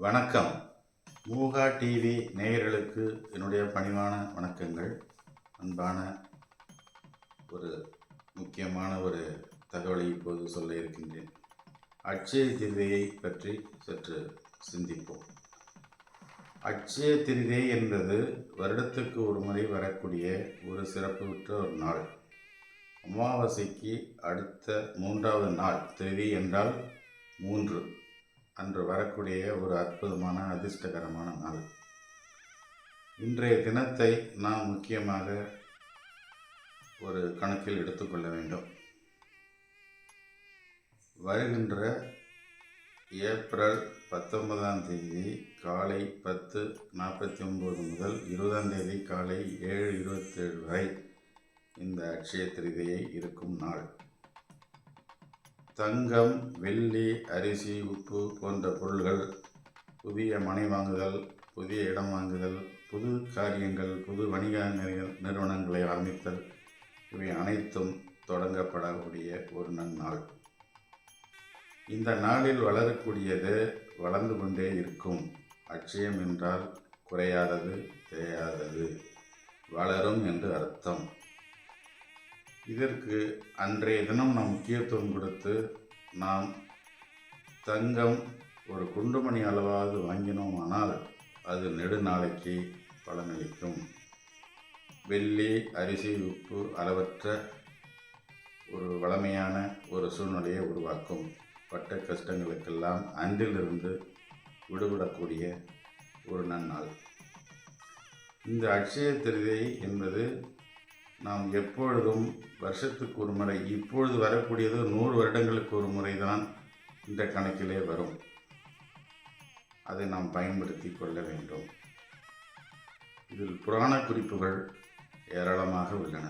வணக்கம். மூகா டிவி நேயர்களுக்கு என்னுடைய பணிவான வணக்கங்கள். அன்பான ஒரு முக்கியமான ஒரு தகவலை இப்போது சொல்ல இருக்கின்றேன். அட்சய திருதியை பற்றி சற்று சிந்திப்போம். அட்சய திருதியை என்பது வருடத்துக்கு ஒரு முறை வரக்கூடிய ஒரு சிறப்புற்ற ஒரு நாள். அமாவாசைக்கு அடுத்த 3வது நாள், திருதி என்றால் 3 அன்று வரக்கூடிய ஒரு அற்புதமான அதிர்ஷ்டகரமான நாள். இன்றைய தினத்தை நாம் முக்கியமாக ஒரு கணக்கில் எடுத்துக்கொள்ள வேண்டும். வருகின்ற ஏப்ரல் 19ஆம் தேதி காலை 10:49 முதல் 20ஆம் தேதி காலை 7:27 வரை இந்த அட்சய திருதியை இருக்கும் நாள். தங்கம், வெள்ளி, அரிசி, உப்பு போன்ற பொருள்கள், புதிய மனை வாங்குதல், புதிய இடம் வாங்குதல், புது காரியங்கள், புது வணிக நிறுவனங்களை ஆரம்பித்தல், இவை அனைத்தும் தொடங்கப்படக்கூடிய ஒரு நன்னாள். இந்த நாளில் வளரக்கூடியது வளர்ந்து கொண்டே இருக்கும். அட்சயம் என்றால் குறையாதது, தேயாதது, வளரும் என்று அர்த்தம். இதற்கு அன்றைய தினம் நாம் முக்கியத்துவம் கொடுத்து நாம் தங்கம் ஒரு குண்டுமணி அளவாவது வாங்கினோமானால் அது நெடுநாளைக்கு பலனளிக்கும். வெள்ளி, அரிசி, உப்பு அளவற்ற ஒரு வளமையான ஒரு சூழ்நிலையை உருவாக்கும். பட்ட கஷ்டங்களுக்கெல்லாம் அன்றிலிருந்து விடுபடக்கூடிய ஒரு நன்னாள். இந்த அட்சய திருதியை என்பது நாம் எப்பொழுதும் வருஷத்துக்கு ஒரு முறை, இப்பொழுது வரக்கூடியது 100 வருடங்களுக்கு ஒரு முறைதான் இந்த கணக்கிலே வரும். அதை நாம் பயன்படுத்தி கொள்ள வேண்டும். இதில் புராண குறிப்புகள் ஏராளமாக உள்ளன.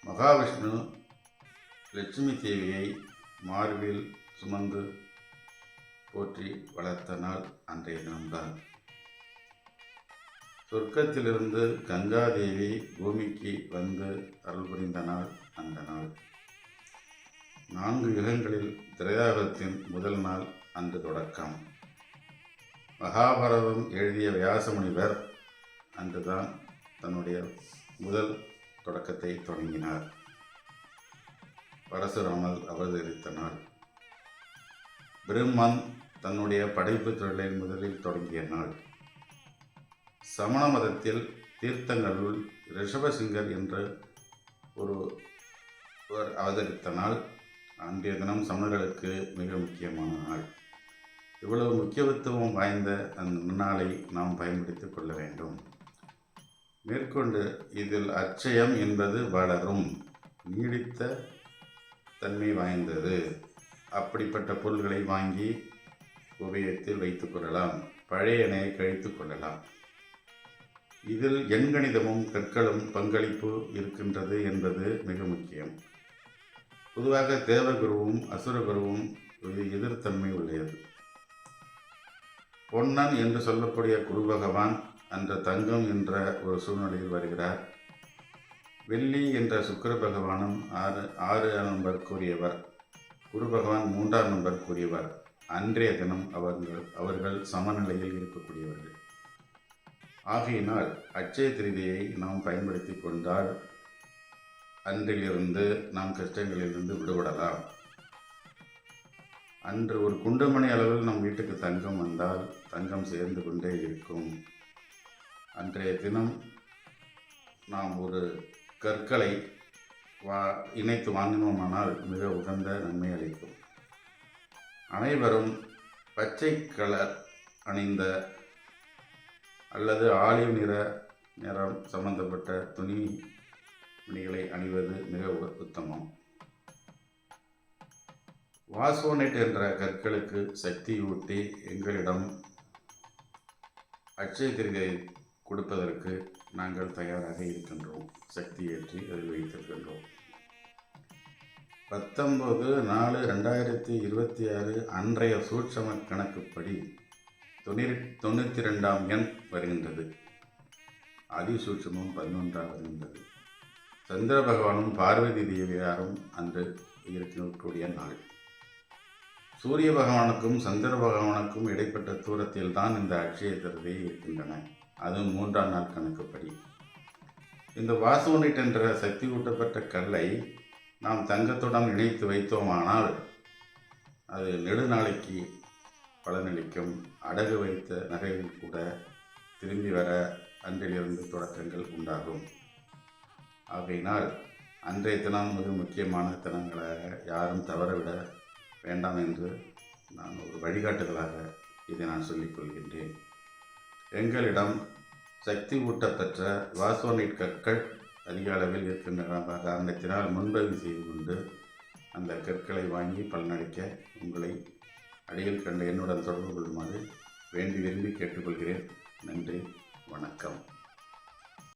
மகாவிஷ்ணு லட்சுமி தேவியை மார்பில் சுமந்து போற்றி வளர்த்த நாள் அன்றைய தினம்தான். சொர்க்கத்திலிருந்து கங்காதேவி பூமிக்கு வந்து அருள் புரிந்த நாள் அந்த நாள். 4 யுகங்களில் திரேதாயுகத்தின் முதல் நாள் அன்று தொடக்கம். மகாபாரதம் எழுதிய வியாச முனிவர் அன்றுதான் தன்னுடைய முதல் தொடக்கத்தை தொடங்கினார். பரசுராமர் அவதரித்த நாள். பிரம்மன் தன்னுடைய படைப்பு தொழிலை முதலில் தொடங்கிய நாள். சமண மதத்தில் தீர்த்தங்களுள் ரிஷபசிங்கர் என்ற ஒருவர் அவதரித்த நாள். அன்றைய தினம் சமணர்களுக்கு மிக முக்கியமான நாள். இவ்வளவு முக்கியத்துவம் வாய்ந்த அந்த நாளை நாம் பயன்படுத்திக் கொள்ள வேண்டும். மேற்கொண்டு இதில் அட்சயம் என்பது வளரும், நீடித்த தன்மை வாய்ந்தது. அப்படிப்பட்ட பொருள்களை வாங்கி உபயோகத்தில் வைத்துக் கொள்ளலாம், பழைய எண்ணெயை கழித்து கொள்ளலாம். இதில் எண்கணிதமும் கற்களும் பங்களிப்பு இருக்கின்றது என்பது மிக முக்கியம். பொதுவாக தேவகுருவும் அசுரகுருவும் எதிர்த்தன்மை உள்ளது. பொன்னன் என்று சொல்லக்கூடிய குரு பகவான் அன்ற தங்கம் என்ற ஒரு சூழ்நிலையில் வருகிறார். வெள்ளி என்ற சுக்கிர பகவானும் 6 நம்பர் கூறியவர், குரு பகவான் 3ஆம் நம்பர் கூறியவர். அன்றைய தினம் அவர்கள் சமநிலையில் இருக்கக்கூடியவர்கள். ஆகையினால் அட்சய திருதியை நாம் பயன்படுத்தி கொண்டால் அன்றிலிருந்து நாம் கஷ்டங்களிலிருந்து விடுபடலாம். அன்று ஒரு குண்டுமணி அளவில் நம் வீட்டுக்கு தங்கம் வந்தால் தங்கம் சேர்ந்து கொண்டே இருக்கும். அன்றைய தினம் நாம் ஒரு கற்களை இணைத்து வாங்கினோமானால் மிக உகந்த நன்மை அளிக்கும். அனைவரும் பச்சை கலர் அணிந்த அல்லது ஆலிவ் நிறம் சம்பந்தப்பட்ட துணிகளை அணிவது மிக உத்தமம். வாஸ்கோனைட் என்ற கற்களுக்கு சக்தியூட்டி எங்களிடம் அட்சய திருதியை கொடுப்பதற்கு நாங்கள் தயாராக இருக்கின்றோம். சக்தி ஏற்றி அதில் வைத்திருக்கின்றோம். 19/4/2026 அன்றைய சூட்சம கணக்குப்படி 92ஆம் எண் வருகின்றது. அதிசூட்சமும் 11ஆக வருகின்றது. சந்திர பகவானும் பார்வதி தேவியாரும் அன்று இருக்கக்கூடிய நாள். சூரிய பகவானுக்கும் சந்திர பகவானுக்கும் இடைப்பட்ட தூரத்தில் தான் இந்த அட்சய திருதி இருக்கின்றன. அதுவும் 3ஆம் நாள் கணக்குப்படி. இந்த வாசோனிட் என்ற சக்தி ஊட்டப்பட்ட கல்லை நாம் தங்கத்துடன் இணைத்து வைத்தோமானால் அது நெடுநாளைக்கு பலனளிக்கும். அடகு வைத்த நகைகள் கூட திரும்பி வர அன்றிலிருந்து தொடக்கங்கள் உண்டாகும். ஆகையினால் அன்றைய தினம் மிக முக்கியமான தினங்களாக யாரும் தவறவிட வேண்டாம் என்று நான் ஒரு வழிகாட்டுதலாக இதை நான் சொல்லிக்கொள்கின்றேன். எங்களிடம் சக்தி ஊட்டப்பெற்ற வாசோனைட் கற்கள் அதிக அளவில் இருக்கின்ற காரணத்தினால் முன்பதிவு செய்து கொண்டு அந்த கற்களை வாங்கி பலனளிக்க உங்களை அடியில் கண்ட என்னுடன் தொடர்பு கொள்ளுமாறு வேண்டி விரும்பி கேட்டுக்கொள்கிறேன். நன்றி, வணக்கம்.